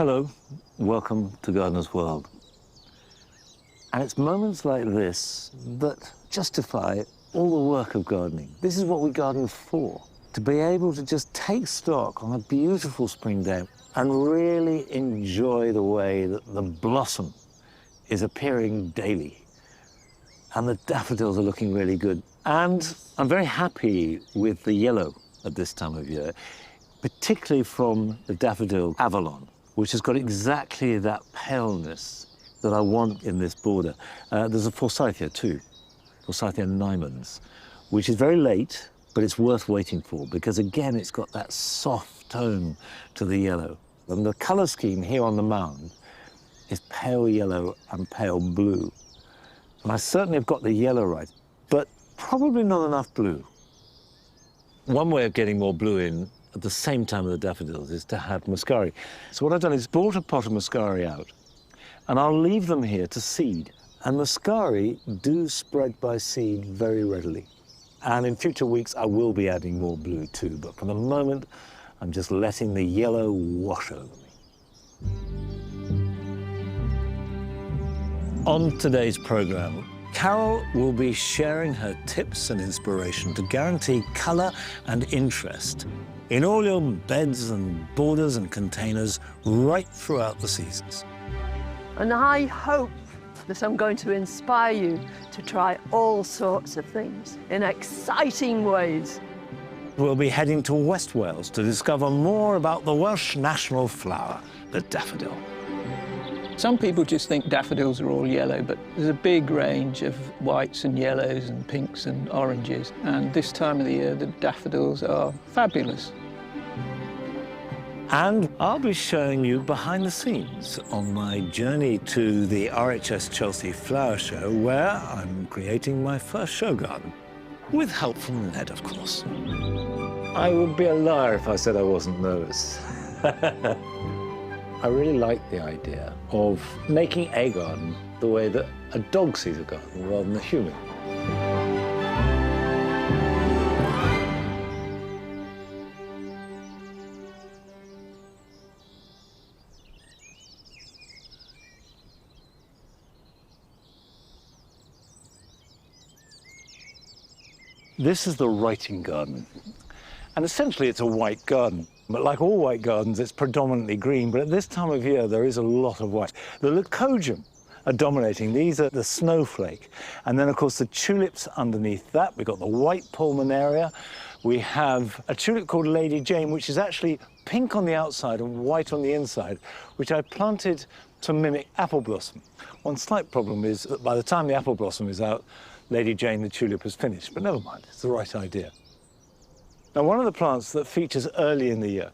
Hello, welcome to Gardener's World. And it's moments like this that justify all the work of gardening. This is what we garden for, to be able to just take stock on a beautiful spring day and really enjoy the way that the blossom is appearing daily. And the daffodils are looking really good. And I'm very happy with the yellow at this time of year, particularly from the daffodil Avalon, which has got exactly that paleness that I want in this border. There's a forsythia too, Forsythia Nymans, which is very late, but it's worth waiting for because again, it's got that soft tone to the yellow. And the color scheme here on the mound is pale yellow and pale blue. And I certainly have got the yellow right, but probably not enough blue. One way of getting more blue in at the same time with the daffodils is to have muscari. So what I've done is brought a pot of muscari out, and I'll leave them here to seed. And muscari do spread by seed very readily. And in future weeks, I will be adding more blue too, but for the moment, I'm just letting the yellow wash over me. On today's program, Carol will be sharing her tips and inspiration to guarantee colour and interest in all your beds and borders and containers right throughout the seasons. And I hope that I'm going to inspire you to try all sorts of things in exciting ways. We'll be heading to West Wales to discover more about the Welsh national flower, the daffodil. Some people just think daffodils are all yellow, but there's a big range of whites and yellows and pinks and oranges. And this time of the year, the daffodils are fabulous. And I'll be showing you behind the scenes on my journey to the RHS Chelsea Flower Show, where I'm creating my first show garden, with help from Ned, of course. I would be a liar if I said I wasn't nervous. I really like the idea of making a garden the way that a dog sees a garden rather than a human. This is the writing garden, and essentially it's a white garden. But like all white gardens, it's predominantly green, but at this time of year, there is a lot of white. The leucojum are dominating. These are the snowflake. And then, of course, the tulips underneath that. We've got the white pulmonaria. We have a tulip called Lady Jane, which is actually pink on the outside and white on the inside, which I planted to mimic apple blossom. One slight problem is that by the time the apple blossom is out, Lady Jane, the tulip, has finished. But never mind, it's the right idea. Now, one of the plants that features early in the year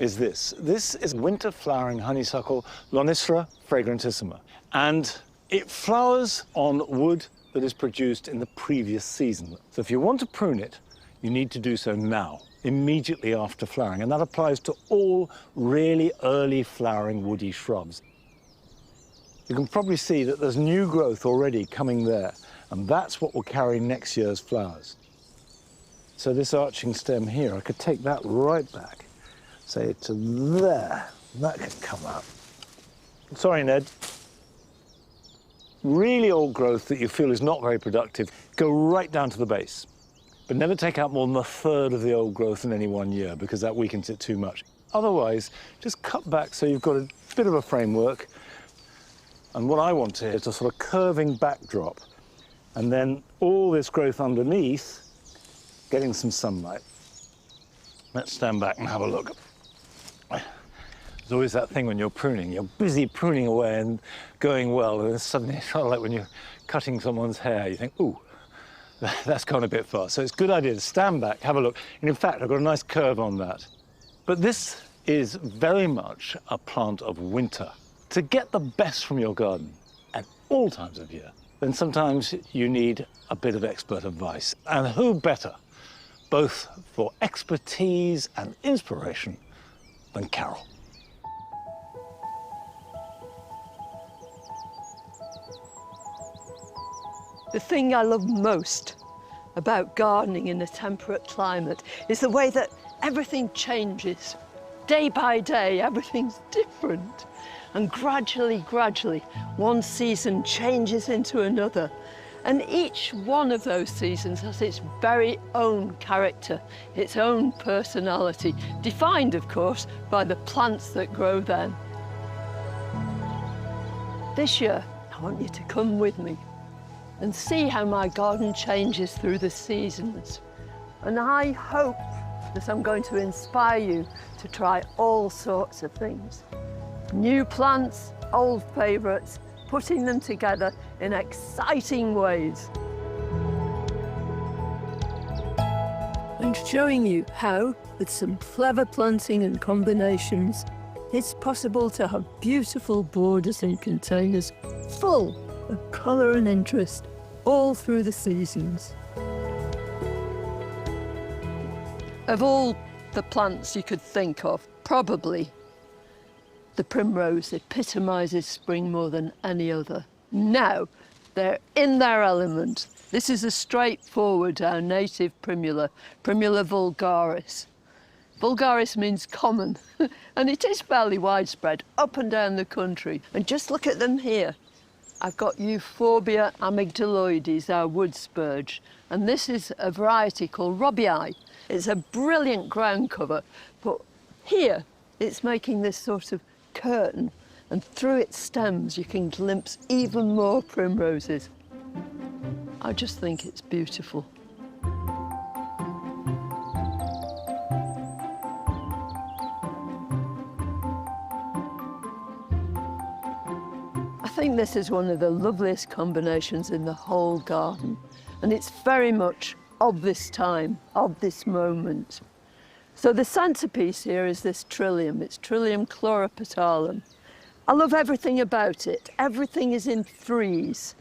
is this. This is winter flowering honeysuckle, Lonicera fragrantissima. And it flowers on wood that is produced in the previous season. So if you want to prune it, you need to do so now, immediately after flowering. And that applies to all really early flowering woody shrubs. You can probably see that there's new growth already coming there. And that's what will carry next year's flowers. So this arching stem here, I could take that right back, say to there. That can come out. Sorry, Ned. Really old growth that you feel is not very productive, go right down to the base. But never take out more than a third of the old growth in any one year because that weakens it too much. Otherwise, just cut back so you've got a bit of a framework. And what I want here is a sort of curving backdrop. And then all this growth underneath getting some sunlight. Let's stand back and have a look. There's always that thing when you're pruning. You're busy pruning away and going well, and then suddenly it's kind of like when you're cutting someone's hair, you think, ooh, that's gone a bit far. So it's a good idea to stand back, have a look. And in fact, I've got a nice curve on that. But this is very much a plant of winter. To get the best from your garden at all times of year, then sometimes you need a bit of expert advice. And who better, both for expertise and inspiration, than Carol. The thing I love most about gardening in a temperate climate is the way that everything changes day by day, everything's different. And gradually, one season changes into another. And each one of those seasons has its very own character, its own personality, defined, of course, by the plants that grow then. This year, I want you to come with me and see how my garden changes through the seasons. And I hope that I'm going to inspire you to try all sorts of things. New plants, old favourites, putting them together in exciting ways. I'm showing you how, with some clever planting and combinations, it's possible to have beautiful borders and containers full of colour and interest all through the seasons. Of all the plants you could think of, probably the primrose epitomises spring more than any other. Now, they're in their element. This is a straightforward, our native primula, Primula vulgaris. Vulgaris means common, and it is fairly widespread up and down the country. And just look at them here. I've got Euphorbia amygdaloides, our wood spurge, and this is a variety called Robbii. It's a brilliant ground cover, but here it's making this sort of curtain, and through its stems you can glimpse even more primroses. I just think it's beautiful. I think this is one of the loveliest combinations in the whole garden, and it's very much of this time, of this moment. So the centrepiece here is this trillium. It's Trillium chloropetalum. I love everything about it. Everything is in threes.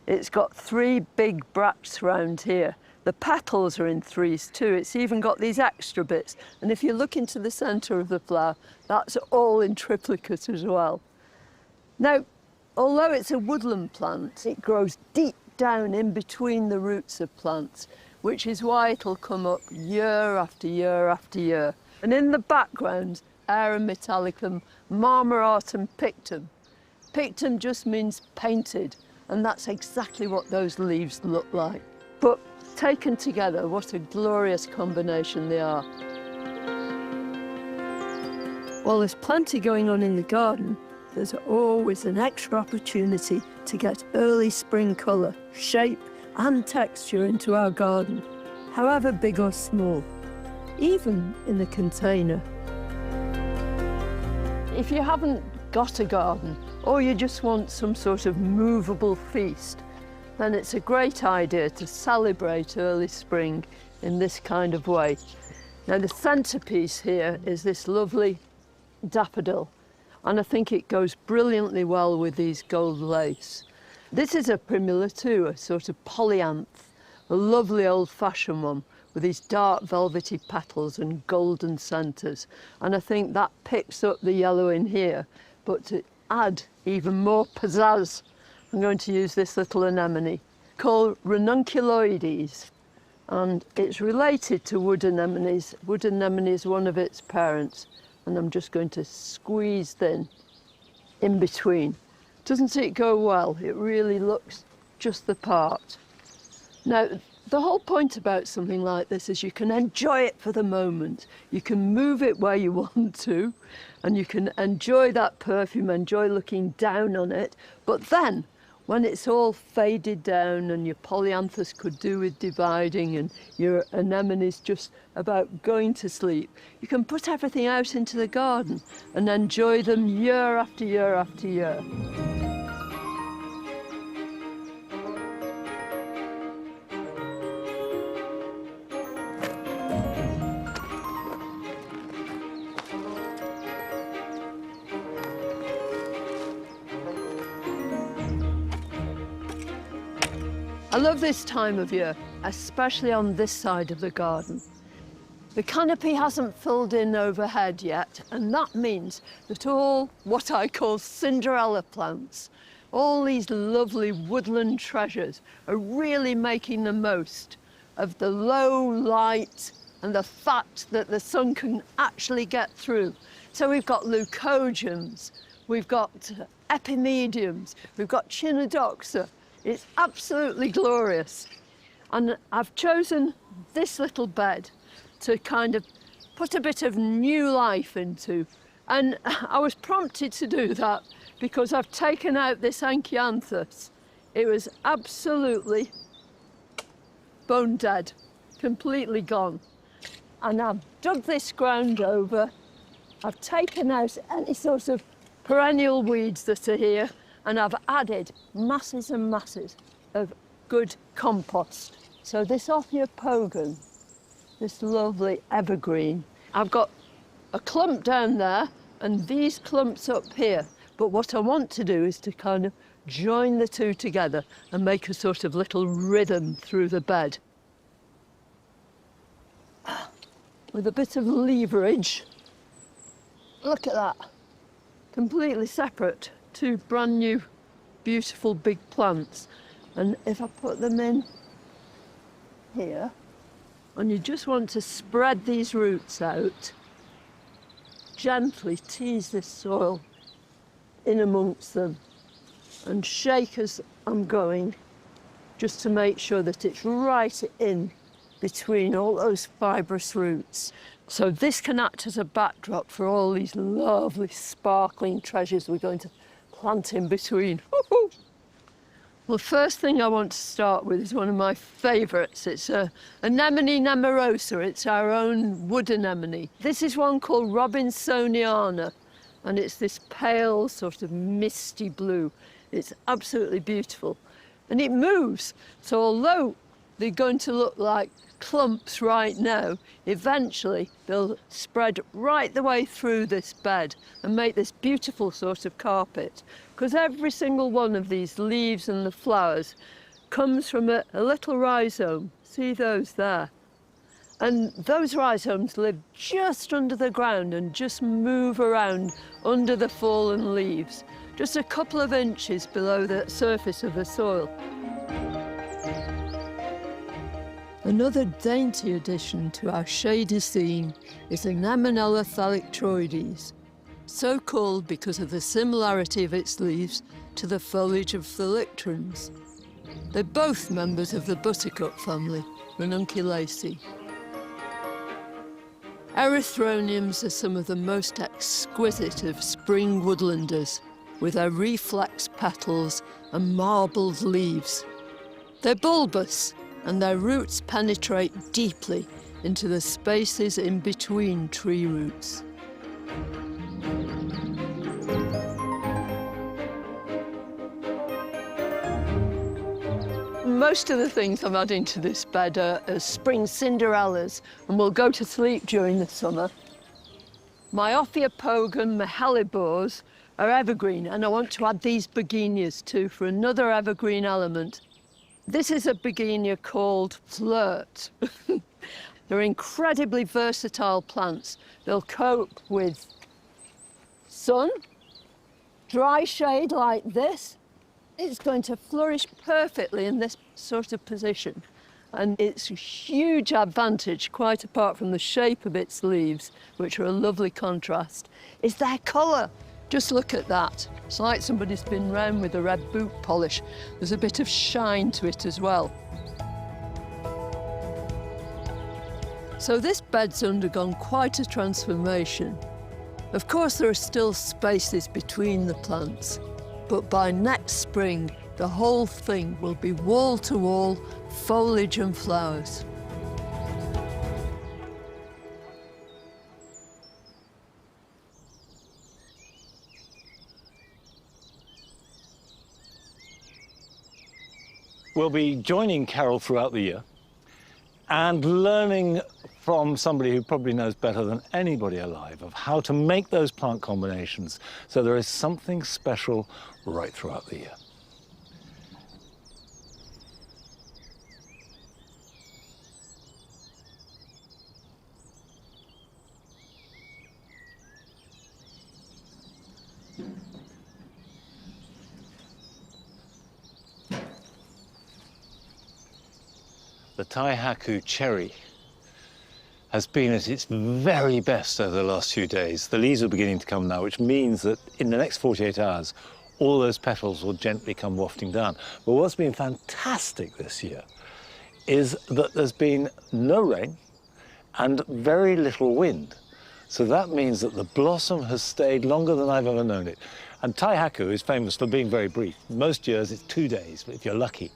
It's got 3 big bracts round here. The petals are in threes too. It's even got these extra bits. And if you look into the centre of the flower, that's all in triplicate as well. Now, although it's a woodland plant, it grows deep down in between the roots of plants, which is why it'll come up year after year after year. And in the background, Arum metallicum, marmoratum pictum. Pictum just means painted, and that's exactly what those leaves look like. But taken together, what a glorious combination they are. While there's plenty going on in the garden, there's always an extra opportunity to get early spring colour, shape, and texture into our garden, however big or small, even in a container. If you haven't got a garden, or you just want some sort of movable feast, then it's a great idea to celebrate early spring in this kind of way. Now, the centrepiece here is this lovely daffodil, and I think it goes brilliantly well with these gold lace. This is a primula too, a sort of polyanth, a lovely old-fashioned one with these dark velvety petals and golden centres. And I think that picks up the yellow in here, but to add even more pizzazz, I'm going to use this little anemone called ranunculoides. And it's related to wood anemones. Wood anemone is one of its parents. And I'm just going to squeeze in between. Doesn't it go well? It really looks just the part. Now, the whole point about something like this is you can enjoy it for the moment. You can move it where you want to, and you can enjoy that perfume, enjoy looking down on it. But then, when it's all faded down and your polyanthus could do with dividing and your anemone's just about going to sleep, you can put everything out into the garden and enjoy them year after year after year. I love this time of year, especially on this side of the garden. The canopy hasn't filled in overhead yet, and that means that all what I call Cinderella plants, all these lovely woodland treasures, are really making the most of the low light and the fact that the sun can actually get through. So we've got leucodiums, we've got epimediums, we've got chinodoxa. It's absolutely glorious. And I've chosen this little bed to kind of put a bit of new life into. And I was prompted to do that because I've taken out this Anchianthus. It was absolutely bone dead, completely gone. And I've dug this ground over. I've taken out any sort of perennial weeds that are here, and I've added masses and masses of good compost. So this Ophiopogon, this lovely evergreen, I've got a clump down there and these clumps up here. But what I want to do is to kind of join the two together and make a sort of little rhythm through the bed. With a bit of leverage. Look at that. Completely separate, two brand new, beautiful big plants. And if I put them in here, and you just want to spread these roots out, gently tease this soil in amongst them and shake as I'm going, just to make sure that it's right in between all those fibrous roots. So this can act as a backdrop for all these lovely sparkling treasures we're going to plant in between. Woo-hoo! Well, first thing I want to start with is one of my favourites. It's Anemone nemorosa. It's our own wood anemone. This is one called Robinsoniana, and it's this pale, sort of misty blue. It's absolutely beautiful. And it moves. So although they're going to look like clumps right now, eventually they'll spread right the way through this bed and make this beautiful sort of carpet. Because every single one of these leaves and the flowers comes from a little rhizome. See those there? And those rhizomes live just under the ground and just move around under the fallen leaves, just a couple of inches below the surface of the soil. Another dainty addition to our shady scene is Anemonella thalictroides, so called because of the similarity of its leaves to the foliage of thalictrons. They're both members of the buttercup family, Ranunculaceae. Erythroniums are some of the most exquisite of spring woodlanders, with their reflexed petals and marbled leaves. They're bulbous, and their roots penetrate deeply into the spaces in between tree roots. Most of the things I'm adding to this bed are spring Cinderellas, and will go to sleep during the summer. My Ophiopogon, my hellebores are evergreen, and I want to add these begonias too for another evergreen element. This is a begonia called Flirt. They're incredibly versatile plants. They'll cope with sun, dry shade like this. It's going to flourish perfectly in this sort of position. And its a huge advantage, quite apart from the shape of its leaves, which are a lovely contrast, is their colour. Just look at that. It's like somebody's been round with a red boot polish. There's a bit of shine to it as well. So this bed's undergone quite a transformation. Of course, there are still spaces between the plants, but by next spring, the whole thing will be wall-to-wall foliage and flowers. We'll be joining Carol throughout the year and learning from somebody who probably knows better than anybody alive of how to make those plant combinations so there is something special right throughout the year. The Taihaku cherry has been at its very best over the last few days. The leaves are beginning to come now, which means that in the next 48 hours, all those petals will gently come wafting down. But what's been fantastic this year is that there's been no rain and very little wind. So that means that the blossom has stayed longer than I've ever known it. And Taihaku is famous for being very brief. Most years it's 2 days, if you're lucky.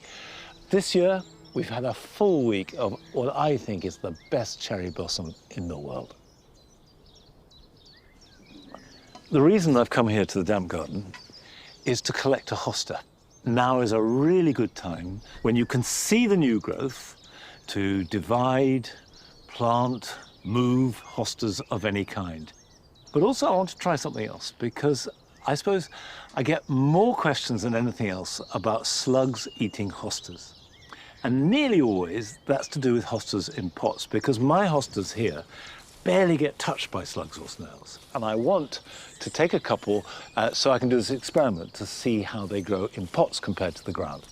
This year, we've had a full week of what I think is the best cherry blossom in the world. The reason I've come here to the damp garden is to collect a hosta. Now is a really good time when you can see the new growth to divide, plant, move hostas of any kind. But also I want to try something else because I suppose I get more questions than anything else about slugs eating hostas. And nearly always that's to do with hostas in pots because my hostas here barely get touched by slugs or snails. And I want to take a couple so I can do this experiment to see how they grow in pots compared to the ground.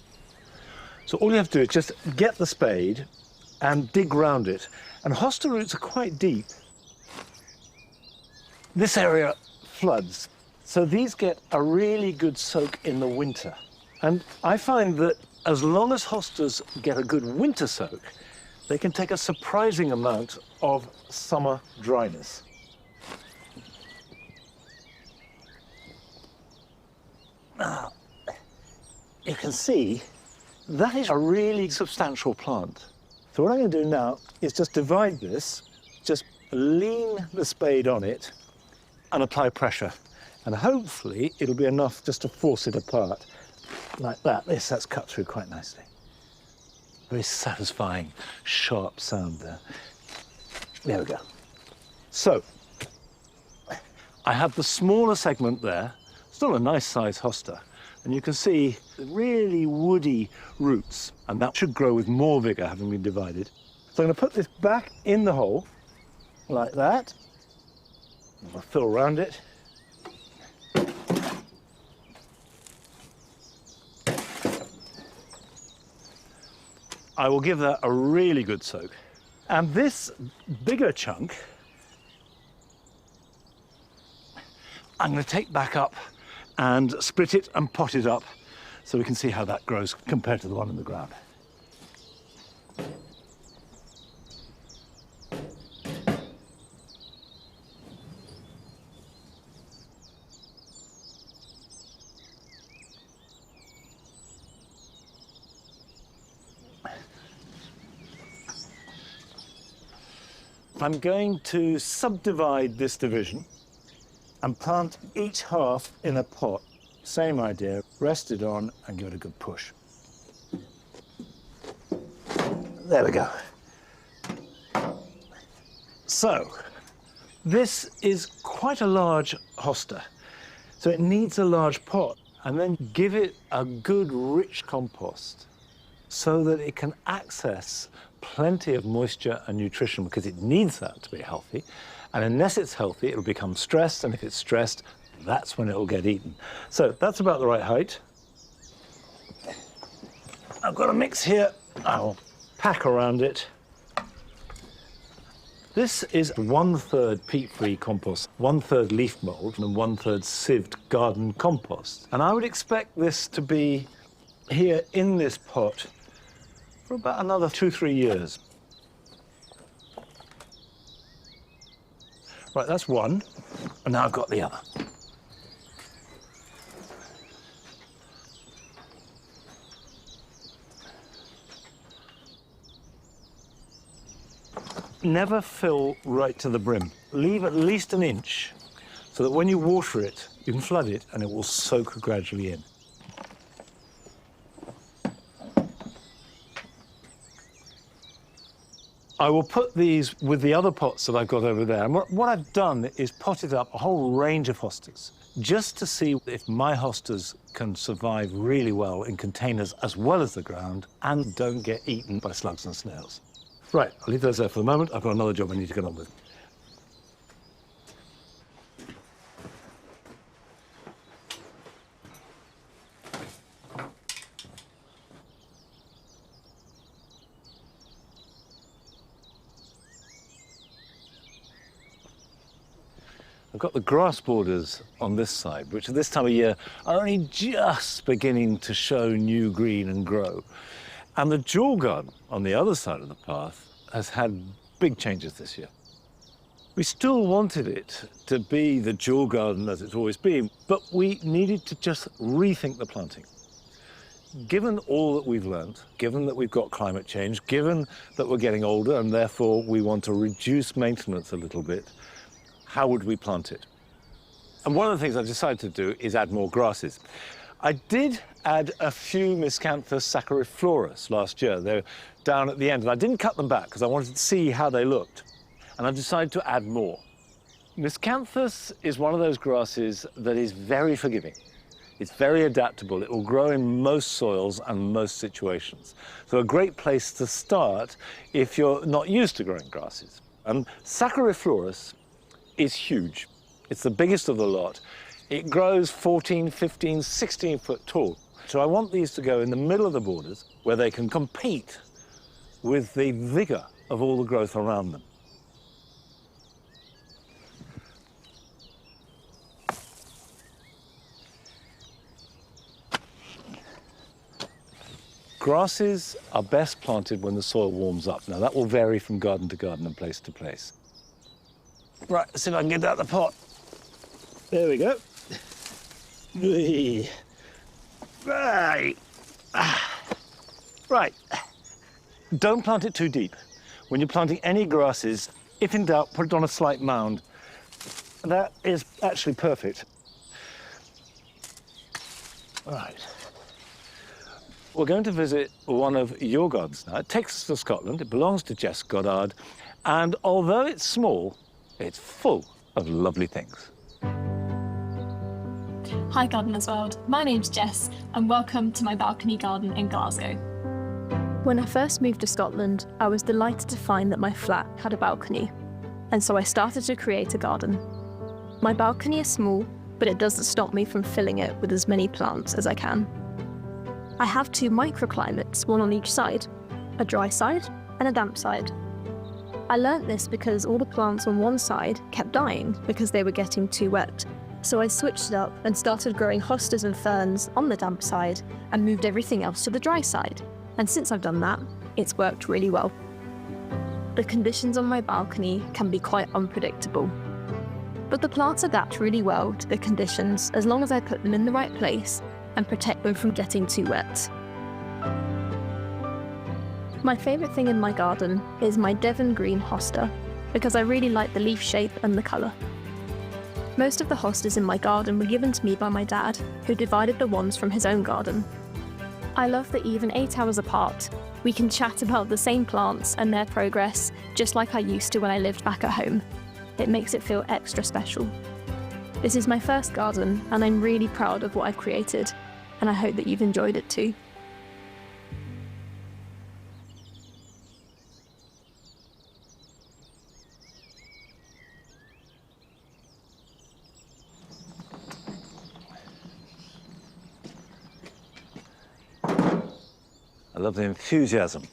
So all you have to do is just get the spade and dig round it. And hosta roots are quite deep. This area floods, so these get a really good soak in the winter. And I find that as long as hostas get a good winter soak, they can take a surprising amount of summer dryness. Now, you can see that is a really substantial plant. So what I'm going to do now is just divide this, just lean the spade on it and apply pressure. And hopefully it'll be enough just to force it apart. Like that. That's cut through quite nicely. Very satisfying, sharp sound there. There we go. So, I have the smaller segment there, still a nice size hosta, and you can see the really woody roots, and that should grow with more vigor having been divided. So I'm going to put this back in the hole, like that. I'll fill around it. I will give that a really good soak. And this bigger chunk, I'm going to take back up and split it and pot it up so we can see how that grows compared to the one in the ground. I'm going to subdivide this division and plant each half in a pot. Same idea, rest it on and give it a good push. There we go. So, this is quite a large hosta, so it needs a large pot, and then give it a good rich compost so that it can access plenty of moisture and nutrition because it needs that to be healthy. And unless it's healthy, it'll become stressed, and if it's stressed, that's when it'll get eaten. So that's about the right height. I've got a mix here. I'll pack around it. This is 1/3 peat-free compost, 1/3 leaf mold, and 1/3 sieved garden compost. And I would expect this to be here in this pot for about another 2-3 years. Right, that's one, and now I've got the other. Never fill right to the brim. Leave at least an inch so that when you water it, you can flood it and it will soak gradually in. I will put these with the other pots that I've got over there. And what I've done is potted up a whole range of hostas just to see if my hostas can survive really well in containers as well as the ground and don't get eaten by slugs and snails. Right, I'll leave those there for the moment. I've got another job I need to get on with. I've got the grass borders on this side, which at this time of year are only just beginning to show new green and grow. And the jewel garden on the other side of the path has had big changes this year. We still wanted it to be the jewel garden as it's always been, but we needed to just rethink the planting. Given all that we've learned, given that we've got climate change, given that we're getting older and therefore we want to reduce maintenance a little bit, how would we plant it? And one of the things I decided to do is add more grasses. I did add a few Miscanthus sacchariflorus last year. They're down at the end, and I didn't cut them back because I wanted to see how they looked. And I decided to add more. Miscanthus is one of those grasses that is very forgiving. It's very adaptable. It will grow in most soils and most situations. So a great place to start if you're not used to growing grasses. And Sacchariflorus is huge. It's the biggest of the lot. It grows 14, 15, 16 foot tall. So I want these to go in the middle of the borders where they can compete with the vigor of all the growth around them. Grasses are best planted when the soil warms up. Now, that will vary from garden to garden and place to place. Right, let's see if I can get out the pot. There we go. Right. Right. Don't plant it too deep. When you're planting any grasses, if in doubt, put it on a slight mound. That is actually perfect. Right. We're going to visit one of your gardens now. It takes us to Scotland. It belongs to Jess Goddard. And although it's small, it's full of lovely things. Hi Gardeners World, my name's Jess and welcome to my balcony garden in Glasgow. When I first moved to Scotland, I was delighted to find that my flat had a balcony, and so I started to create a garden. My balcony is small, but it doesn't stop me from filling it with as many plants as I can. I have 2 microclimates, one on each side, a dry side and a damp side. I learnt this because all the plants on one side kept dying because they were getting too wet. So I switched it up and started growing hostas and ferns on the damp side and moved everything else to the dry side. And since I've done that, it's worked really well. The conditions on my balcony can be quite unpredictable, but the plants adapt really well to the conditions as long as I put them in the right place and protect them from getting too wet. My favourite thing in my garden is my Devon green hosta because I really like the leaf shape and the colour. Most of the hostas in my garden were given to me by my dad, who divided the ones from his own garden. I love that even 8 hours apart, we can chat about the same plants and their progress, just like I used to when I lived back at home. It makes it feel extra special. This is my first garden, and I'm really proud of what I've created, and I hope that you've enjoyed it too. I love the enthusiasm.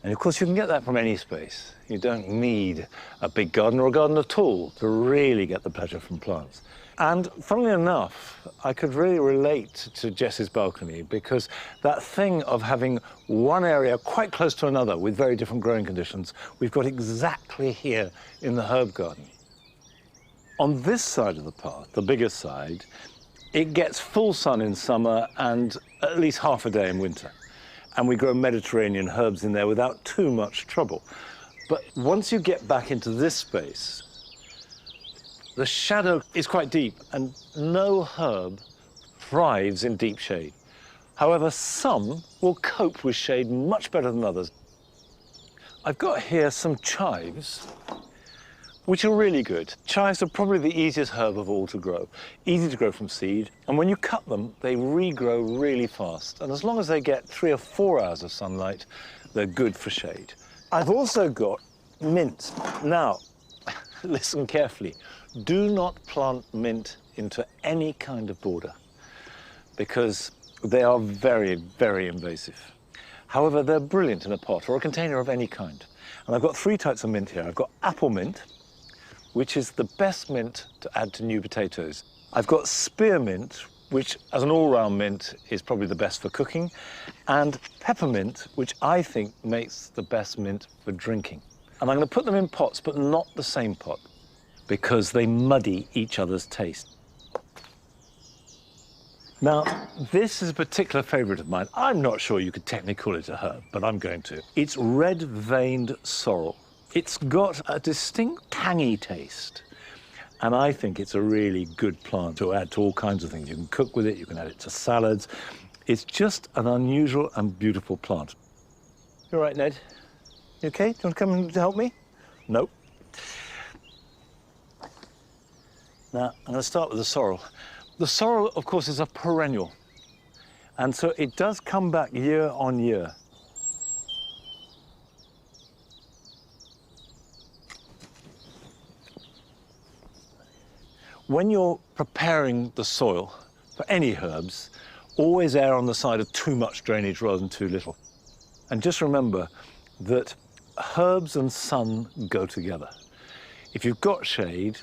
And of course, you can get that from any space. You don't need a big garden or a garden at all to really get the pleasure from plants. And funnily enough, I could really relate to Jess's balcony because that thing of having one area quite close to another with very different growing conditions, we've got exactly here in the herb garden. On this side of the path, the bigger side, it gets full sun in summer and at least half a day in winter. And we grow Mediterranean herbs in there without too much trouble. But once you get back into this space, the shadow is quite deep and no herb thrives in deep shade. However, some will cope with shade much better than others. I've got here some chives, which are really good. Chives are probably the easiest herb of all to grow. Easy to grow from seed, and when you cut them, they regrow really fast. And as long as they get 3 or 4 hours of sunlight, they're good for shade. I've also got mint. Now, listen carefully. Do not plant mint into any kind of border because they are very, very invasive. However, they're brilliant in a pot or a container of any kind. And I've got 3 types of mint here. I've got apple mint, which is the best mint to add to new potatoes. I've got spearmint, which as an all-round mint is probably the best for cooking, and peppermint, which I think makes the best mint for drinking. And I'm going to put them in pots, but not the same pot, because they muddy each other's taste. Now, this is a particular favourite of mine. I'm not sure you could technically call it a herb, but I'm going to. It's red-veined sorrel. It's got a distinct tangy taste, and I think it's a really good plant to add to all kinds of things. You can cook with it, you can add it to salads. It's just an unusual and beautiful plant. You all right, Ned? You okay? Do you want to come and help me? No. Now, I'm going to start with the sorrel. The sorrel, of course, is a perennial, and so it does come back year on year. When you're preparing the soil for any herbs, always err on the side of too much drainage rather than too little. And just remember that herbs and sun go together. If you've got shade,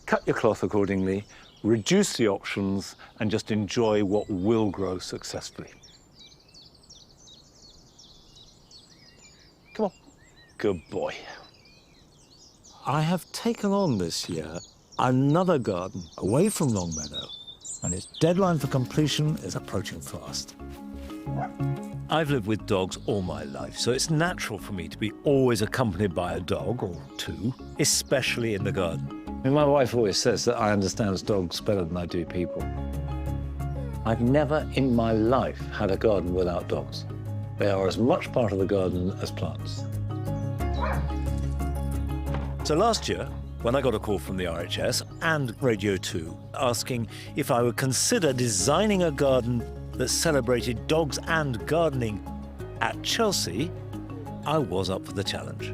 cut your cloth accordingly, reduce the options, and just enjoy what will grow successfully. Come on. Good boy. I have taken on this year another garden away from Longmeadow, and its deadline for completion is approaching fast. I've lived with dogs all my life, so it's natural for me to be always accompanied by a dog or two, especially in the garden. I mean, my wife always says that I understand dogs better than I do people. I've never in my life had a garden without dogs. They are as much part of the garden as plants. So last year, when I got a call from the RHS and Radio 2 asking if I would consider designing a garden that celebrated dogs and gardening at Chelsea, I was up for the challenge.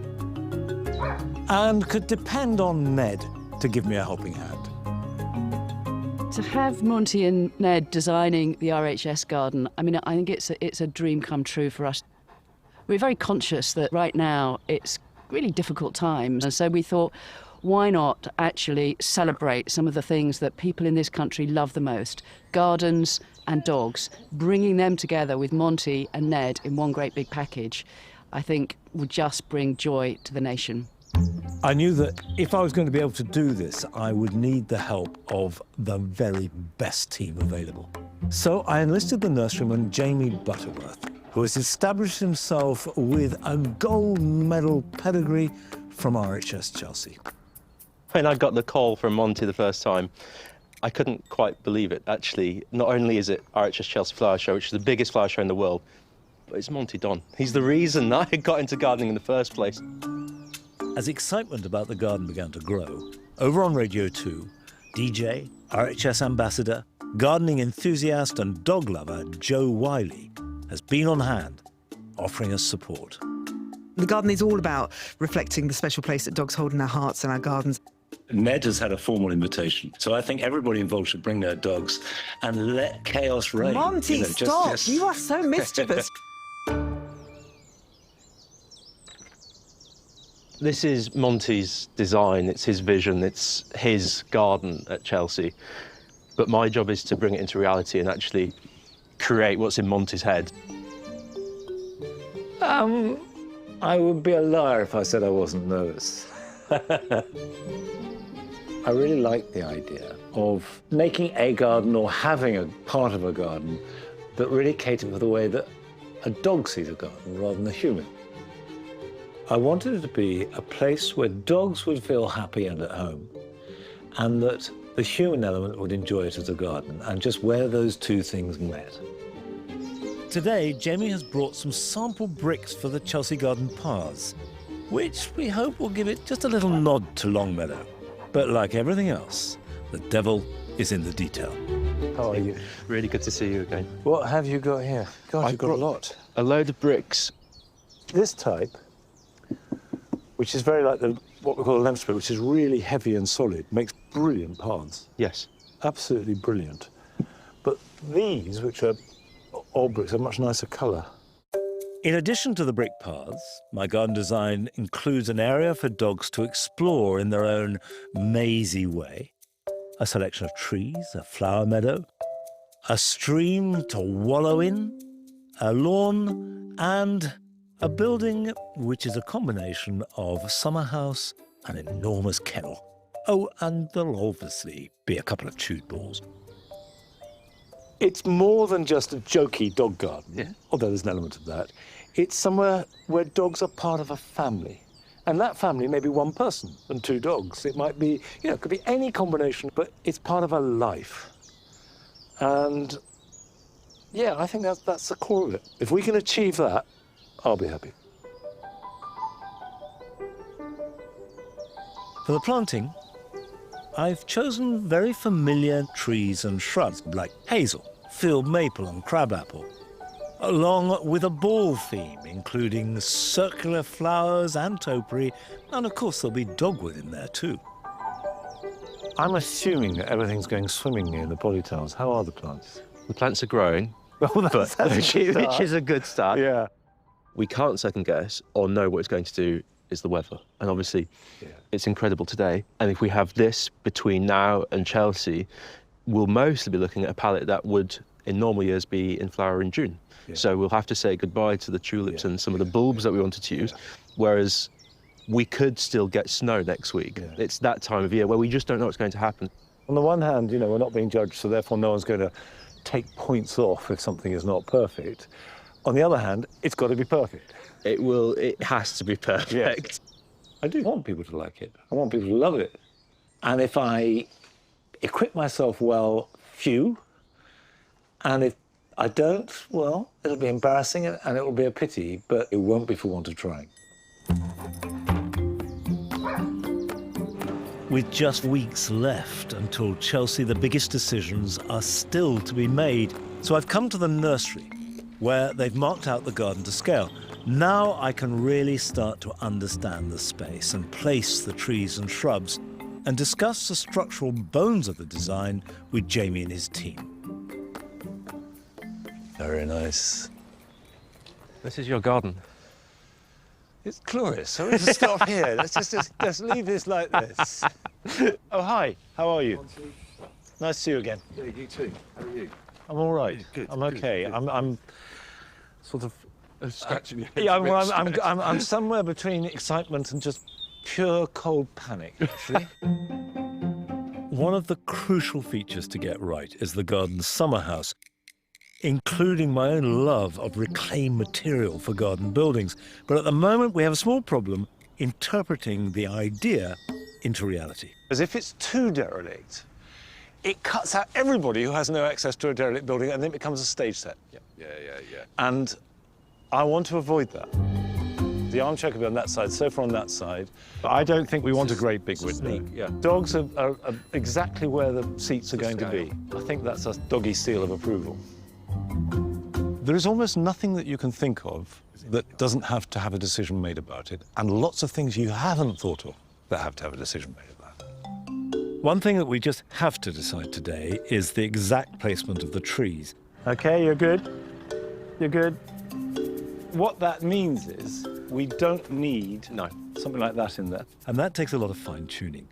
And could depend on Ned to give me a helping hand. To have Monty and Ned designing the RHS garden, I mean, I think it's a dream come true for us. We're very conscious that right now it's really difficult times, and so we thought, why not actually celebrate some of the things that people in this country love the most? Gardens and dogs, bringing them together with Monty and Ned in one great big package, I think would just bring joy to the nation. I knew that if I was going to be able to do this, I would need the help of the very best team available. So I enlisted the nurseryman Jamie Butterworth, who has established himself with a gold medal pedigree from RHS Chelsea. When I got the call from Monty the first time, I couldn't quite believe it. Actually, not only is it RHS Chelsea Flower Show, which is the biggest flower show in the world, but it's Monty Don. He's the reason I got into gardening in the first place. As excitement about the garden began to grow, over on Radio 2, DJ, RHS ambassador, gardening enthusiast and dog lover Joe Wiley has been on hand, offering us support. The garden is all about reflecting the special place that dogs hold in our hearts and our gardens. Ned has had a formal invitation, so I think everybody involved should bring their dogs and let chaos reign. Monty, stop! You are so mischievous. This is Monty's design, it's his vision, it's his garden at Chelsea. But my job is to bring it into reality and actually create what's in Monty's head. I would be a liar if I said I wasn't nervous. I really like the idea of making a garden or having a part of a garden that really catered for the way that a dog sees a garden rather than a human. I wanted it to be a place where dogs would feel happy and at home, and that the human element would enjoy it as a garden, and just where those two things met. Today, Jamie has brought some sample bricks for the Chelsea Garden paths, which we hope will give it just a little nod to Longmeadow. But like everything else, the devil is in the detail. How are you? Really good to see you again. What have you got here? God, you've got a lot. A load of bricks. This type, which is very like what we call a lamp brick, which is really heavy and solid, makes brilliant paths. Yes. Absolutely brilliant. But these, which are old bricks, are much nicer colour. In addition to the brick paths, my garden design includes an area for dogs to explore in their own mazy way, a selection of trees, a flower meadow, a stream to wallow in, a lawn, and a building which is a combination of a summer house and an enormous kennel. Oh, and there'll obviously be a couple of chewed balls. It's more than just a jokey dog garden, although there's an element of that. It's somewhere where dogs are part of a family. And that family may be one person and two dogs. It might be, it could be any combination, but it's part of a life. And yeah, I think that's the core of it. If we can achieve that, I'll be happy. For the planting, I've chosen very familiar trees and shrubs like hazel, field maple and crabapple, along with a ball theme, including circular flowers and topiary, and of course there'll be dogwood in there too. I'm assuming that everything's going swimmingly in the polytunnels. How are the plants? The plants are growing, which is a good start. Yeah. We can't second guess or know what it's going to do is the weather. And obviously, it's incredible today. And if we have this between now and Chelsea, we'll mostly be looking at a palette that would, in normal years, be in flower in June. Yeah. So we'll have to say goodbye to the tulips and some of the bulbs that we wanted to use, whereas we could still get snow next week. Yeah. It's that time of year where we just don't know what's going to happen. On the one hand, we're not being judged, so therefore no one's going to take points off if something is not perfect. On the other hand, it's got to be perfect. It has to be perfect. Yes. I do want people to like it. I want people to love it. And if I equip myself well, phew. And if I don't, well, it'll be embarrassing and it will be a pity, but it won't be for want of trying. With just weeks left until Chelsea, the biggest decisions are still to be made. So I've come to the nursery, where they've marked out the garden to scale. Now I can really start to understand the space and place the trees and shrubs and discuss the structural bones of the design with Jamie and his team. Very nice. This is your garden. It's glorious. So let's stop here. Let's just leave this like this. Oh, hi. How are you? Monty. Nice to see you again. Yeah, you too. How are you? I'm all right. Yeah, good. I'm okay. Good. I'm sort of scratching your head. Yeah, well, I'm somewhere between excitement and just pure cold panic, actually. One of the crucial features to get right is the garden's summer house, including my own love of reclaimed material for garden buildings. But at the moment, we have a small problem interpreting the idea into reality. As if it's too derelict, it cuts out everybody who has no access to a derelict building, and then it becomes a stage set. Yeah. And I want to avoid that. The armchair could be on that side, sofa on that side. But I don't think we want a great big window. Yeah. Dogs are exactly where the seats are going to be. I think that's a doggy seal of approval. There is almost nothing that you can think of that doesn't have to have a decision made about it, and lots of things you haven't thought of that have to have a decision made about it. One thing that we just have to decide today is the exact placement of the trees. Okay, you're good? You're good? What that means is we don't need something like that in there. And that takes a lot of fine-tuning.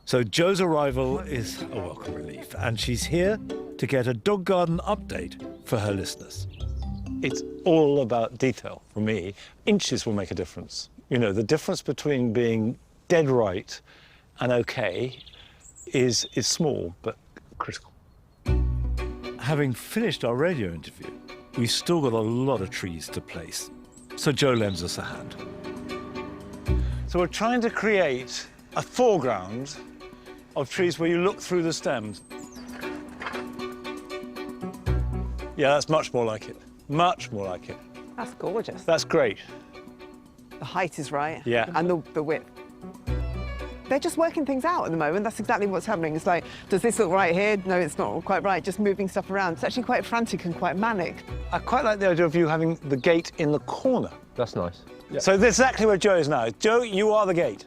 So Jo's arrival is a welcome relief, and she's here to get a dog garden update for her listeners. It's all about detail for me. Inches will make a difference. The difference between being dead right and okay is small, but critical. Having finished our radio interview, we've still got a lot of trees to place. So Jo lends us a hand. So we're trying to create a foreground of trees where you look through the stems. Yeah, that's much more like it. Much more like it. That's gorgeous. That's great. The height is right. Yeah. And the width. They're just working things out at the moment. That's exactly what's happening. It's like, does this look right here? No, it's not quite right. Just moving stuff around. It's actually quite frantic and quite manic. I quite like the idea of you having the gate in the corner. That's nice. Yeah. So that's exactly where Jo is now. Jo, you are the gate.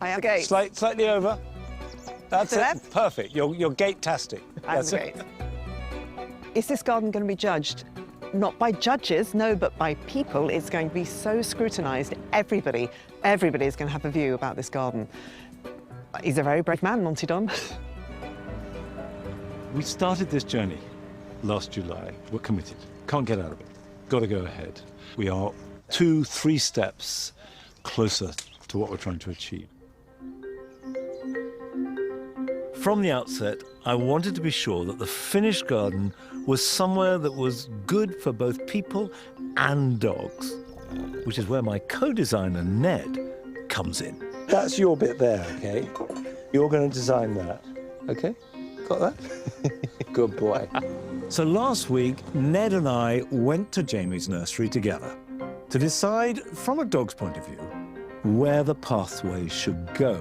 I am the gate. Slightly over. That's To it. left? Perfect. You're gate-tastic. I'm the gate. Is this garden going to be judged not by judges, no, but by people. It's going to be so scrutinised. Everybody is going to have a view about this garden. He's a very brave man, Monty Don. We started this journey last July. We're committed. Can't get out of it. Got to go ahead. We are 2-3 steps closer to what we're trying to achieve. From the outset, I wanted to be sure that the finished garden was somewhere that was good for both people and dogs, which is where my co-designer, Ned, comes in. That's your bit there, okay? You're going to design that, okay? Got that? Good boy. So last week, Ned and I went to Jamie's nursery together to decide, from a dog's point of view, where the pathways should go.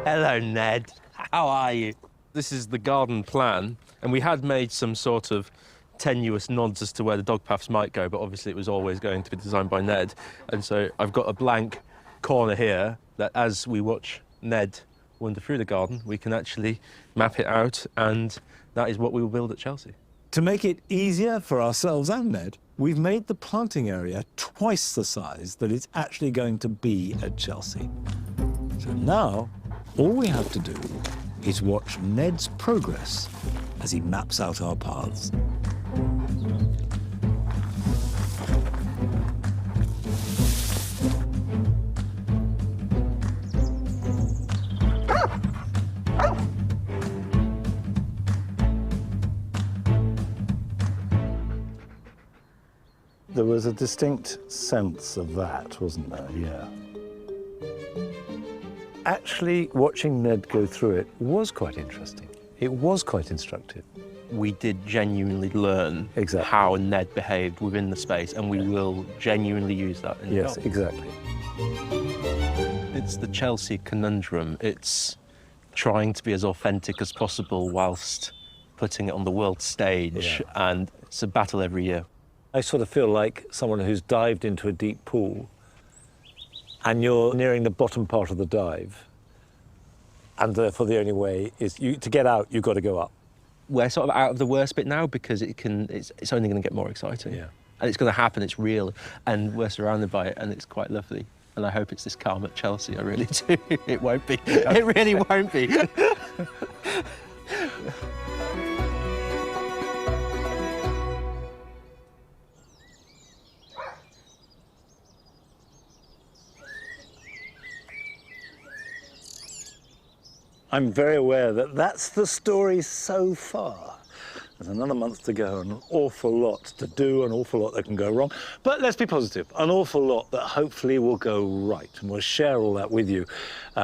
Hello, Ned. How are you? This is the garden plan, and we had made some sort of tenuous nods as to where the dog paths might go, but obviously it was always going to be designed by Ned. And so I've got a blank corner here that as we watch Ned wander through the garden, we can actually map it out, and that is what we will build at Chelsea. To make it easier for ourselves and Ned, we've made the planting area twice the size that it's actually going to be at Chelsea. So now, all we have to do is watch Ned's progress as he maps out our paths. There was a distinct sense of that, wasn't there? Yeah. Actually, watching Ned go through it was quite interesting. It was quite instructive. We did genuinely learn how Ned behaved within the space, and we will genuinely use that in the Yes, garden. exactly. It's the Chelsea conundrum. It's trying to be as authentic as possible whilst putting it on the world stage, and it's a battle every year. I sort of feel like someone who's dived into a deep pool and you're nearing the bottom part of the dive, and therefore the only way is to get out, you've got to go up. We're sort of out of the worst bit now because it's only going to get more exciting. Yeah. And it's going to happen, it's real, and we're surrounded by it, and it's quite lovely. And I hope it's this calm at Chelsea, I really do. It won't be. It really won't be. I'm very aware that that's the story so far. There's another month to go and an awful lot to do, an awful lot that can go wrong. But let's be positive, an awful lot that hopefully will go right. And we'll share all that with you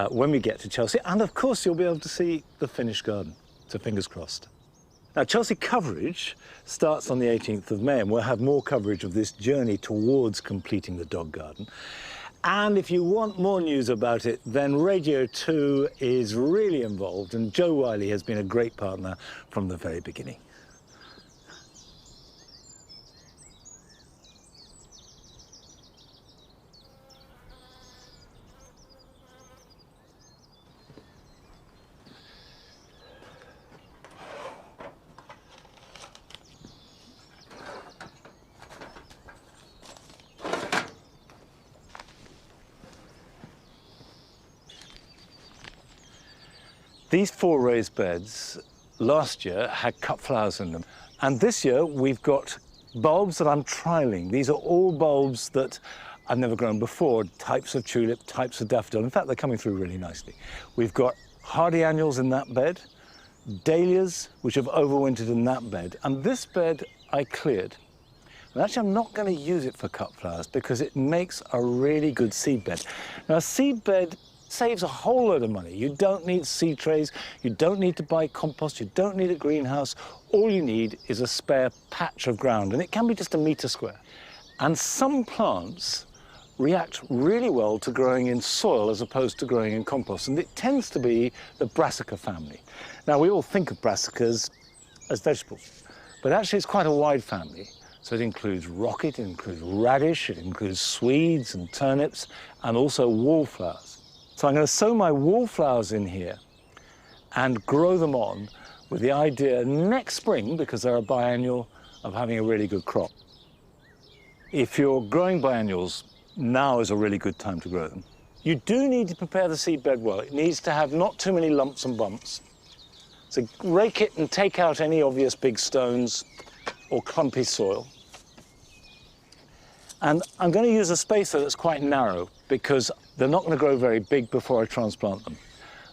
when we get to Chelsea. And of course, you'll be able to see the finished garden. So fingers crossed. Now, Chelsea coverage starts on the 18th of May, and we'll have more coverage of this journey towards completing the dog garden. And if you want more news about it, then Radio 2 is really involved, and Joe Wiley has been a great partner from the very beginning. These 4 raised beds last year had cut flowers in them. And this year we've got bulbs that I'm trialing. These are all bulbs that I've never grown before, types of tulip, types of daffodil. In fact, they're coming through really nicely. We've got hardy annuals in that bed, dahlias, which have overwintered in that bed. And this bed I cleared. And actually, I'm not going to use it for cut flowers because it makes a really good seed bed. Now, a seed bed saves a whole load of money. You don't need seed trays, you don't need to buy compost, you don't need a greenhouse. All you need is a spare patch of ground, and it can be just a metre square. And some plants react really well to growing in soil as opposed to growing in compost, and it tends to be the brassica family. Now, we all think of brassicas as vegetables, but actually it's quite a wide family. So it includes rocket, it includes radish, it includes swedes and turnips, and also wallflowers. So I'm going to sow my wallflowers in here and grow them on with the idea next spring, because they're a biennial, of having a really good crop. If you're growing biennials, now is a really good time to grow them. You do need to prepare the seed bed well. It needs to have not too many lumps and bumps. So rake it and take out any obvious big stones or clumpy soil. And I'm going to use a spacer that's quite narrow because they're not going to grow very big before I transplant them.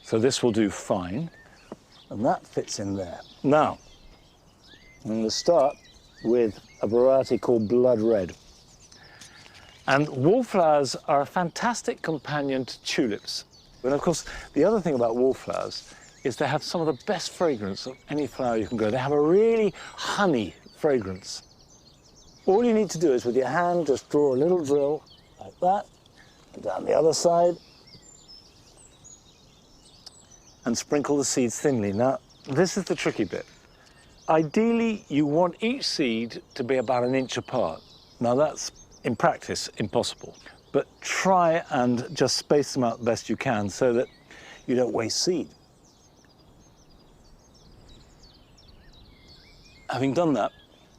So this will do fine, and that fits in there. Now, I'm going to start with a variety called Blood Red. And wallflowers are a fantastic companion to tulips. And of course, the other thing about wallflowers is they have some of the best fragrance of any flower you can grow. They have a really honey fragrance. All you need to do is with your hand just draw a little drill like that, and down the other side, and sprinkle the seeds thinly. Now, this is the tricky bit. Ideally, you want each seed to be about 1 inch apart. Now that's, in practice, impossible. But try and just space them out the best you can so that you don't waste seed. Having done that,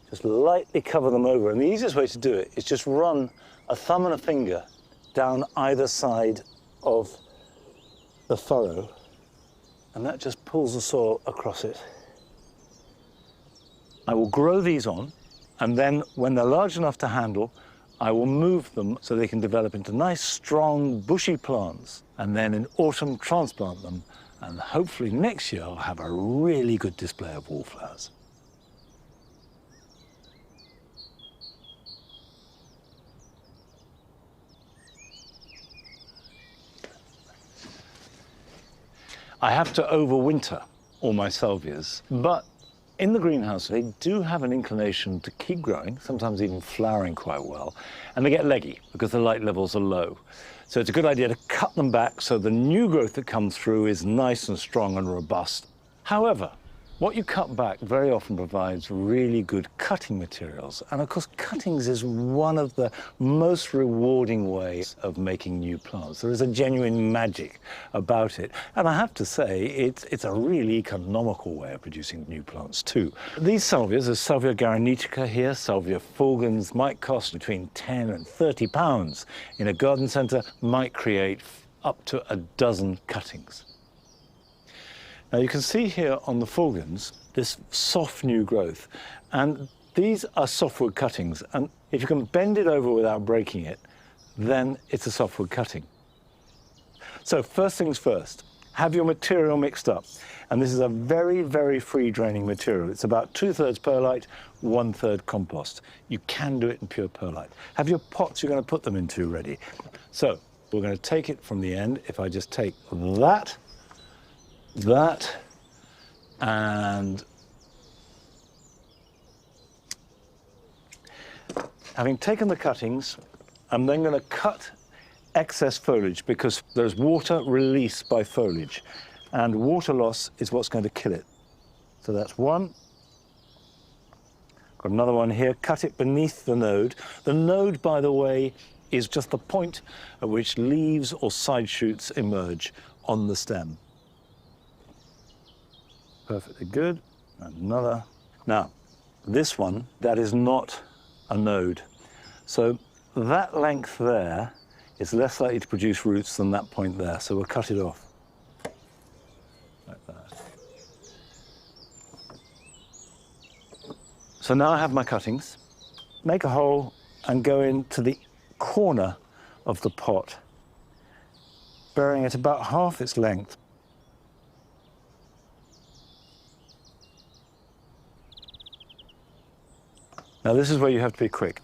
just lightly cover them over. And the easiest way to do it is just run a thumb and a finger down either side of the furrow, and that just pulls the soil across it. I will grow these on, and then when they're large enough to handle, I will move them so they can develop into nice, strong, bushy plants, and then in autumn transplant them, and hopefully next year I'll have a really good display of wallflowers. I have to overwinter all my salvias, but in the greenhouse, they do have an inclination to keep growing, sometimes even flowering quite well, and they get leggy because the light levels are low. So it's a good idea to cut them back so the new growth that comes through is nice and strong and robust. However, what you cut back very often provides really good cutting materials. And of course, cuttings is one of the most rewarding ways of making new plants. There is a genuine magic about it. And I have to say, it's a really economical way of producing new plants too. These salvias, there's Salvia garanetica here, Salvia fulgens, might cost between 10 and 30 pounds. In a garden centre, might create up to a dozen cuttings. Now you can see here on the fulgens this soft new growth, and these are softwood cuttings, and if you can bend it over without breaking it, then it's a softwood cutting. So first things first, have your material mixed up, and this is a very, very free draining material. It's about 2/3 perlite, 1/3 compost. You can do it in pure perlite. Have your pots you're going to put them into ready. So we're going to take it from the end. If I just take that, and having taken the cuttings, I'm then going to cut excess foliage because there's water released by foliage, and water loss is what's going to kill it. So that's one. Got another one here, cut it beneath the node. The node, by the way, is just the point at which leaves or side shoots emerge on the stem. Perfectly good. Another. Now, this one, that is not a node. So that length there is less likely to produce roots than that point there. So we'll cut it off. Like that. So now I have my cuttings. Make a hole and go into the corner of the pot, burying it about half its length. Now this is where you have to be quick.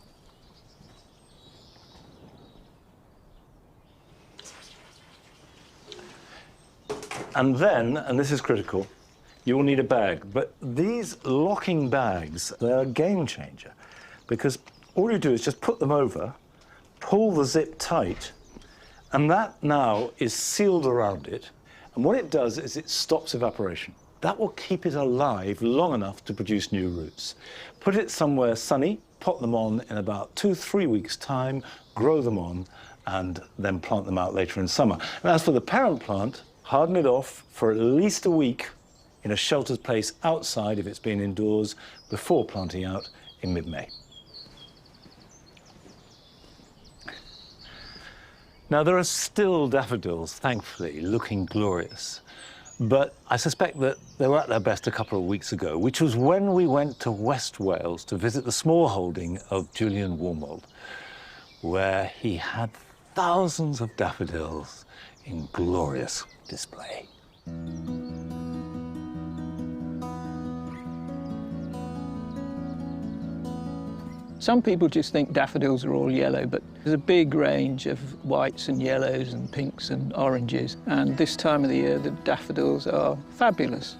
And then, and this is critical, you will need a bag. But these locking bags, they're a game changer, because all you do is just put them over, pull the zip tight, and that now is sealed around it. And what it does is it stops evaporation. That will keep it alive long enough to produce new roots. Put it somewhere sunny, pot them on in about 2-3 weeks' time, grow them on, and then plant them out later in summer. And as for the parent plant, harden it off for at least a week in a sheltered place outside if it's been indoors before planting out in mid-May. Now, there are still daffodils, thankfully, looking glorious. But I suspect that they were at their best a couple of weeks ago, which was when we went to West Wales to visit the small holding of Julian Warmold, where he had thousands of daffodils in glorious display. Some people just think daffodils are all yellow, but there's a big range of whites and yellows and pinks and oranges. And this time of the year, the daffodils are fabulous.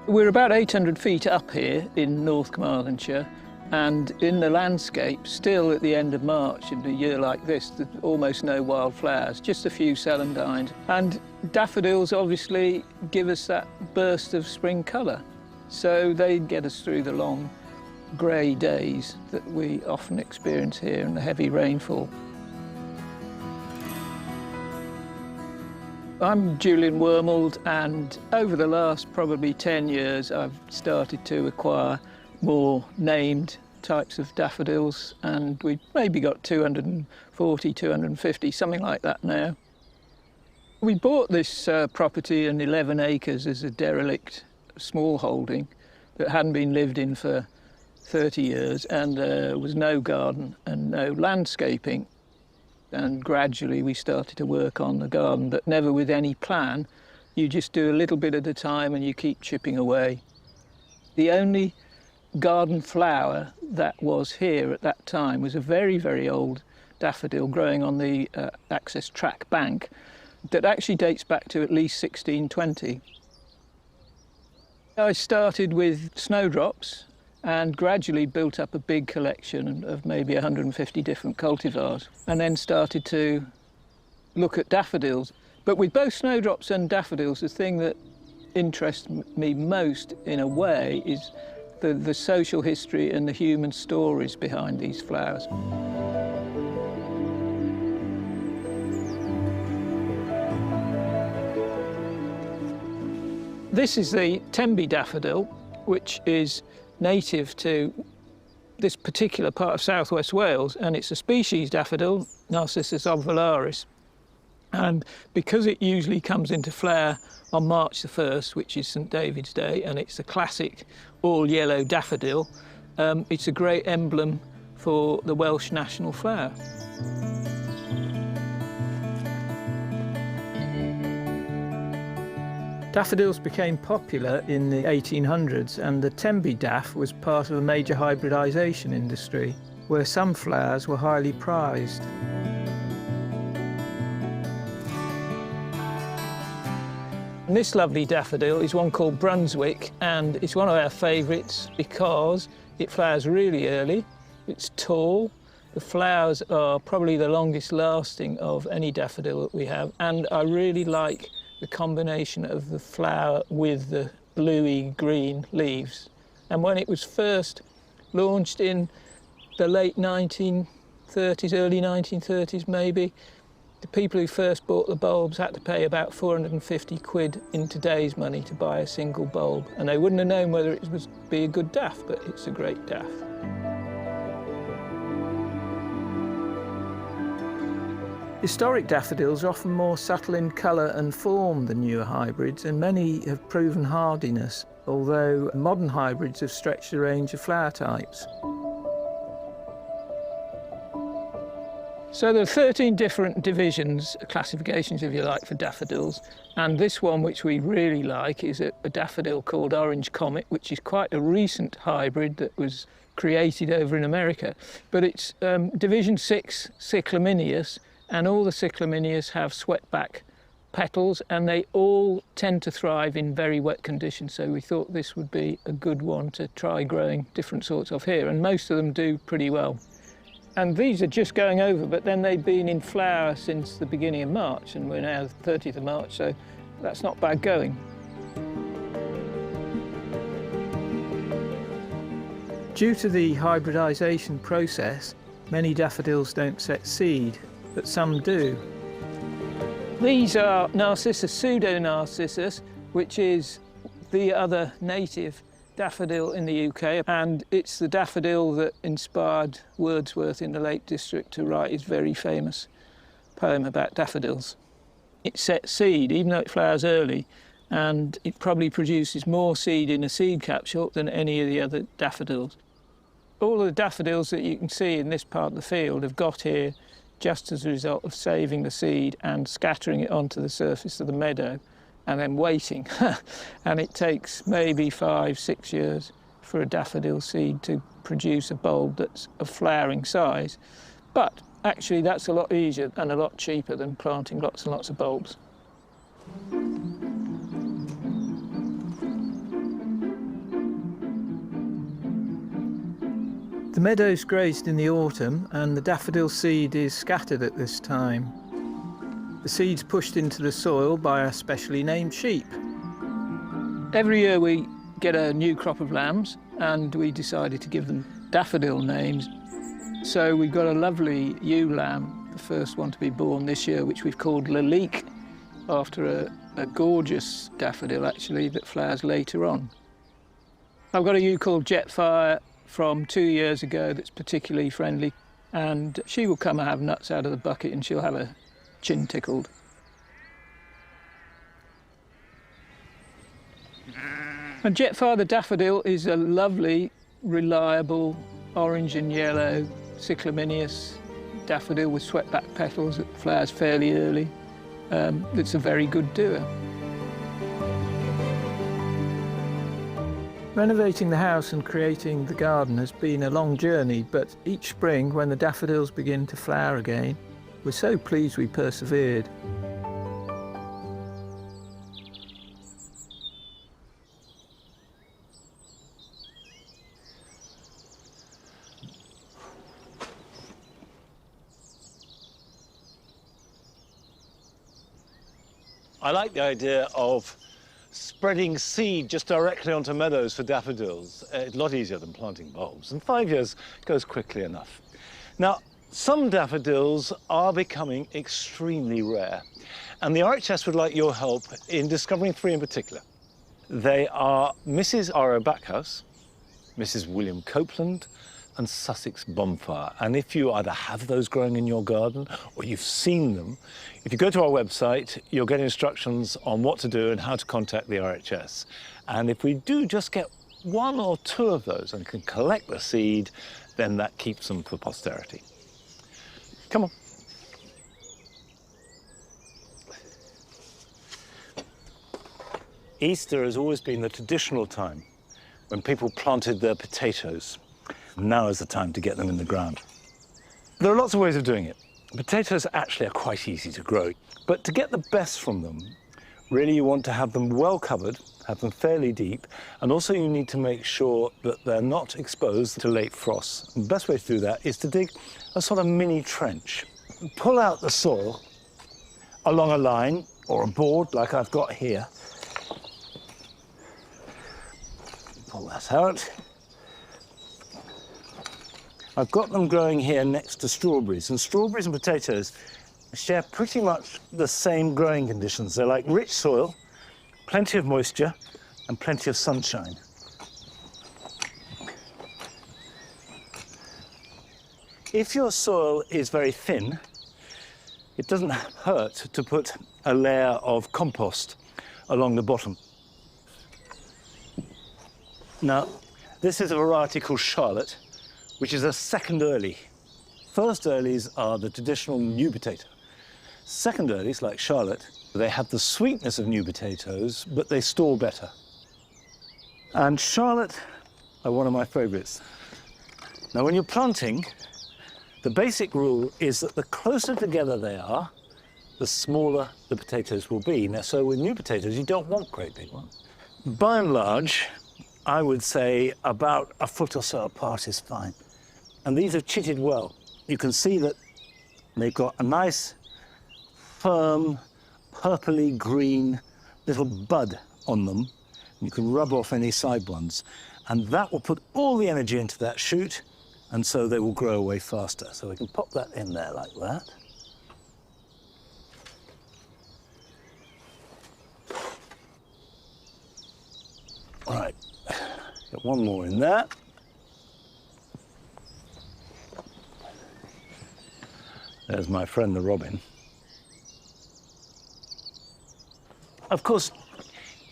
We're about 800 feet up here in North Carmarthenshire, and in the landscape, still at the end of March, in a year like this, there's almost no wildflowers, just a few celandines. And daffodils obviously give us that burst of spring colour. So they get us through the long grey days that we often experience here and the heavy rainfall. I'm Julian Warmold, and over the last probably 10 years I've started to acquire more named types of daffodils, and we've maybe got 240, 250, something like that now. We bought this property in 11 acres as a derelict small holding that hadn't been lived in for 30 years, and there was no garden and no landscaping. And gradually we started to work on the garden, but never with any plan. You just do a little bit at a time and you keep chipping away. The only garden flower that was here at that time was a very, very old daffodil growing on the access track bank that actually dates back to at least 1620. I started with snowdrops and gradually built up a big collection of maybe 150 different cultivars, and then started to look at daffodils. But with both snowdrops and daffodils, the thing that interests me most, in a way, is the social history and the human stories behind these flowers. This is the Tenby daffodil, which is native to this particular part of southwest Wales, and it's a species daffodil, Narcissus ovularis. And because it usually comes into flower on March the 1st, which is St David's Day, and it's a classic all-yellow daffodil, it's a great emblem for the Welsh national flower. Daffodils became popular in the 1800s, and the Tenby daff was part of a major hybridisation industry, where some flowers were highly prized. And this lovely daffodil is one called Brunswick, and it's one of our favourites because it flowers really early, it's tall, the flowers are probably the longest lasting of any daffodil that we have, and I really like the combination of the flower with the bluey green leaves. And when it was first launched in the late 1930s, early 1930s maybe, the people who first bought the bulbs had to pay about 450 quid in today's money to buy a single bulb, and they wouldn't have known whether it would be a good daff, but it's a great daff. Historic daffodils are often more subtle in colour and form than newer hybrids, and many have proven hardiness, although modern hybrids have stretched the range of flower types. So there are 13 different divisions, classifications if you like, for daffodils, and this one which we really like is a daffodil called Orange Comet, which is quite a recent hybrid that was created over in America. But it's Division 6 Cyclaminius, and all the cyclaminias have swept-back petals, and they all tend to thrive in very wet conditions, so we thought this would be a good one to try growing different sorts of here, and most of them do pretty well. And these are just going over, but then they've been in flower since the beginning of March, and we're now the 30th of March, so that's not bad going. Due to the hybridisation process, many daffodils don't set seed, but some do. These are Narcissus pseudo-Narcissus, which is the other native daffodil in the UK, and it's the daffodil that inspired Wordsworth in the Lake District to write his very famous poem about daffodils. It sets seed, even though it flowers early, and it probably produces more seed in a seed capsule than any of the other daffodils. All of the daffodils that you can see in this part of the field have got here just as a result of saving the seed and scattering it onto the surface of the meadow and then waiting. And it takes maybe 5-6 years for a daffodil seed to produce a bulb that's of flowering size. But actually that's a lot easier and a lot cheaper than planting lots and lots of bulbs. The meadow's grazed in the autumn and the daffodil seed is scattered at this time. The seed's pushed into the soil by a specially named sheep. Every year we get a new crop of lambs and we decided to give them daffodil names. So we've got a lovely ewe lamb, the first one to be born this year, which we've called Lalique, after a gorgeous daffodil actually that flowers later on. I've got a ewe called Jetfire from 2 years ago that's particularly friendly, and she will come and have nuts out of the bucket and she'll have her chin tickled. And Jetfire the daffodil is a lovely, reliable, orange and yellow cyclaminous daffodil with swept-back petals that flowers fairly early. It's a very good doer. Renovating the house and creating the garden has been a long journey, but each spring, when the daffodils begin to flower again, we're so pleased we persevered. I like the idea of spreading seed just directly onto meadows for daffodils. It's a lot easier than planting bulbs, and 5 years goes quickly enough. Now, some daffodils are becoming extremely rare, and the RHS would like your help in discovering 3 in particular. They are Mrs. R.O. Backhouse, Mrs. William Copeland, and Sussex Bonfire. And if you either have those growing in your garden or you've seen them, if you go to our website, you'll get instructions on what to do and how to contact the RHS. And if we do just get 1 or 2 of those and can collect the seed, then that keeps them for posterity. Come on. Easter has always been the traditional time when people planted their potatoes. Now is the time to get them in the ground. There are lots of ways of doing it. Potatoes actually are quite easy to grow, but to get the best from them, really you want to have them well covered, have them fairly deep, and also you need to make sure that they're not exposed to late frosts. And the best way to do that is to dig a sort of mini trench. Pull out the soil along a line or a board like I've got here. Pull that out. I've got them growing here next to strawberries, and strawberries and potatoes share pretty much the same growing conditions. They're like rich soil, plenty of moisture, and plenty of sunshine. If your soil is very thin, it doesn't hurt to put a layer of compost along the bottom. Now, this is a variety called Charlotte, which is a second early. First earlies are the traditional new potato. Second earlies, like Charlotte, they have the sweetness of new potatoes, but they store better. And Charlotte are one of my favorites. Now, when you're planting, the basic rule is that the closer together they are, the smaller the potatoes will be. Now, so with new potatoes, you don't want great big ones. By and large, I would say about a foot or so apart is fine. And these are chitted well. You can see that they've got a nice, firm, purpley green little bud on them. You can rub off any side ones. And that will put all the energy into that shoot, and so they will grow away faster. So we can pop that in there like that. All right, get one more in there. There's my friend the robin. Of course,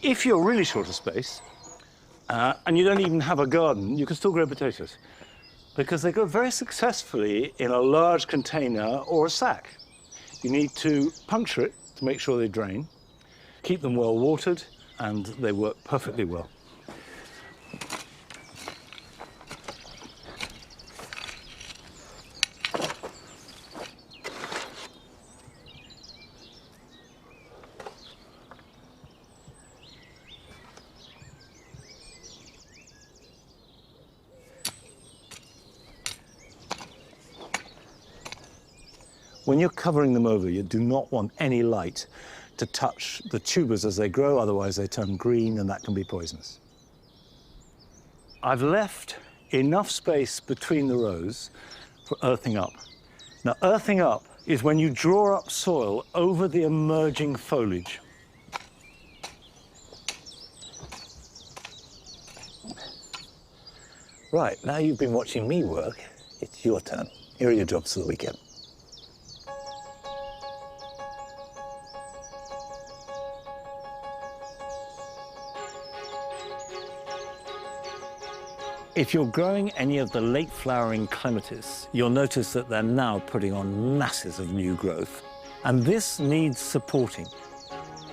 if you're really short of space and you don't even have a garden, you can still grow potatoes because they grow very successfully in a large container or a sack. You need to puncture it to make sure they drain, keep them well watered, and they work perfectly well. When you're covering them over, you do not want any light to touch the tubers as they grow, otherwise they turn green and that can be poisonous. I've left enough space between the rows for earthing up. Now, earthing up is when you draw up soil over the emerging foliage. Right, now you've been watching me work, it's your turn. Here are your jobs for the weekend. If you're growing any of the late flowering clematis, you'll notice that they're now putting on masses of new growth. And this needs supporting.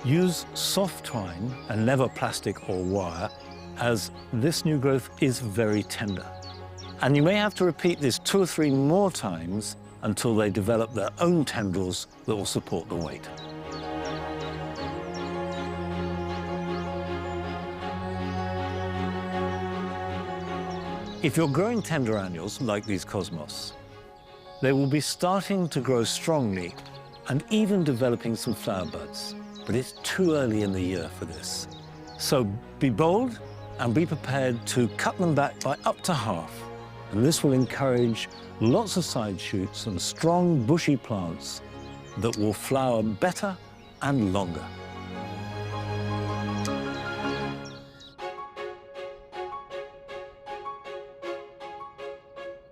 Use soft twine and never plastic or wire, as this new growth is very tender. And you may have to repeat this 2 or 3 more times until they develop their own tendrils that will support the weight. If you're growing tender annuals, like these cosmos, they will be starting to grow strongly and even developing some flower buds. But it's too early in the year for this. So be bold and be prepared to cut them back by up to half. And this will encourage lots of side shoots and strong bushy plants that will flower better and longer.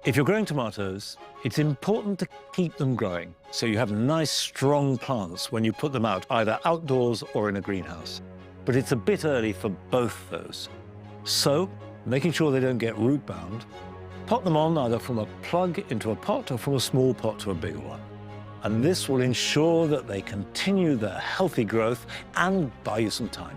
If you're growing tomatoes, it's important to keep them growing so you have nice, strong plants when you put them out, either outdoors or in a greenhouse. But it's a bit early for both those. So, making sure they don't get root bound, pot them on either from a plug into a pot or from a small pot to a bigger one. And this will ensure that they continue their healthy growth and buy you some time.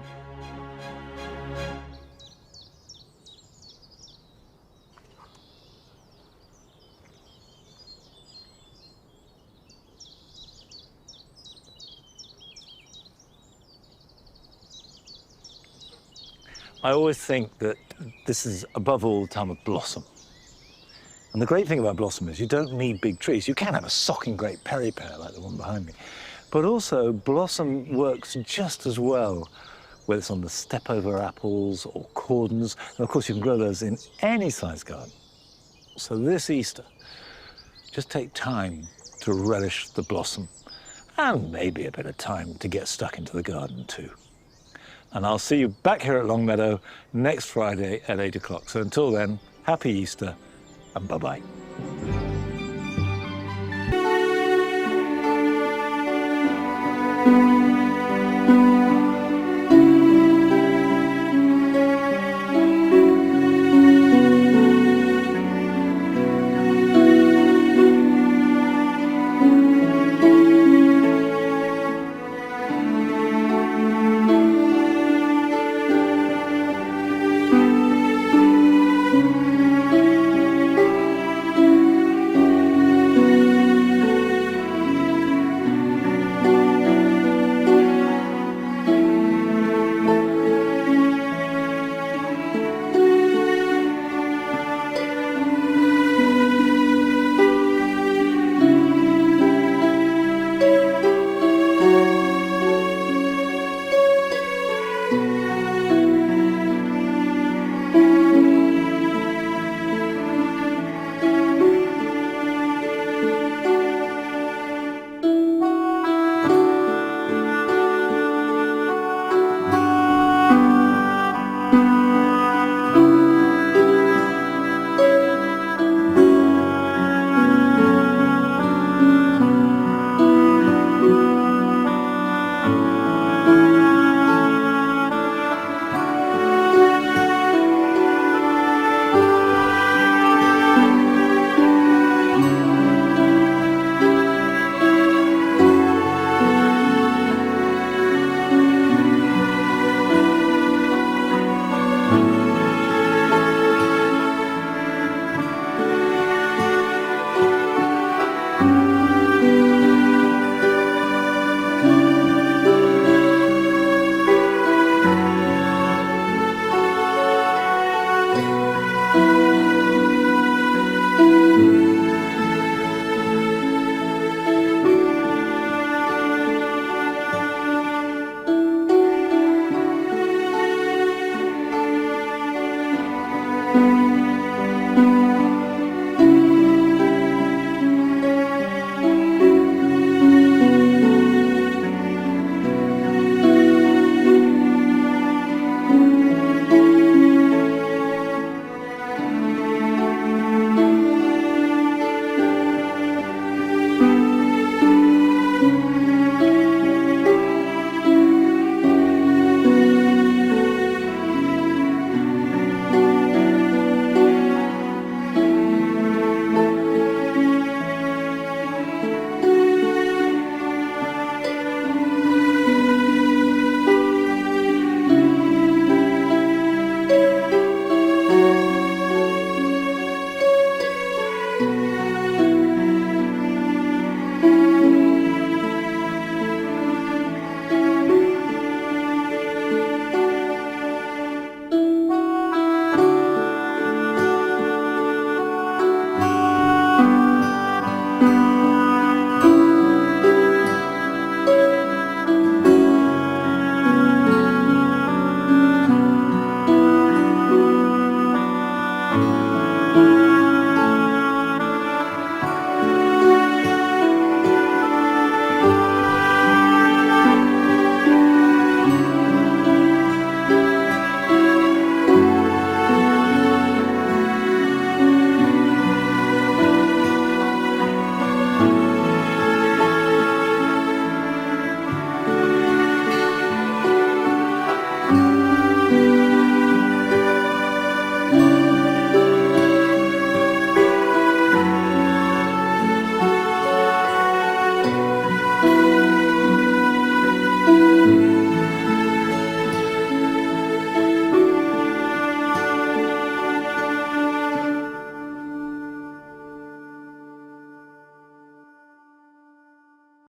I always think that this is, above all, the time of blossom. And the great thing about blossom is you don't need big trees. You can have a socking great Perry pear like the one behind me. But also, blossom works just as well, whether it's on the step-over apples or cordons. And of course, you can grow those in any size garden. So this Easter, just take time to relish the blossom and maybe a bit of time to get stuck into the garden too. And I'll see you back here at Longmeadow next Friday at 8 o'clock. So until then, happy Easter and bye-bye.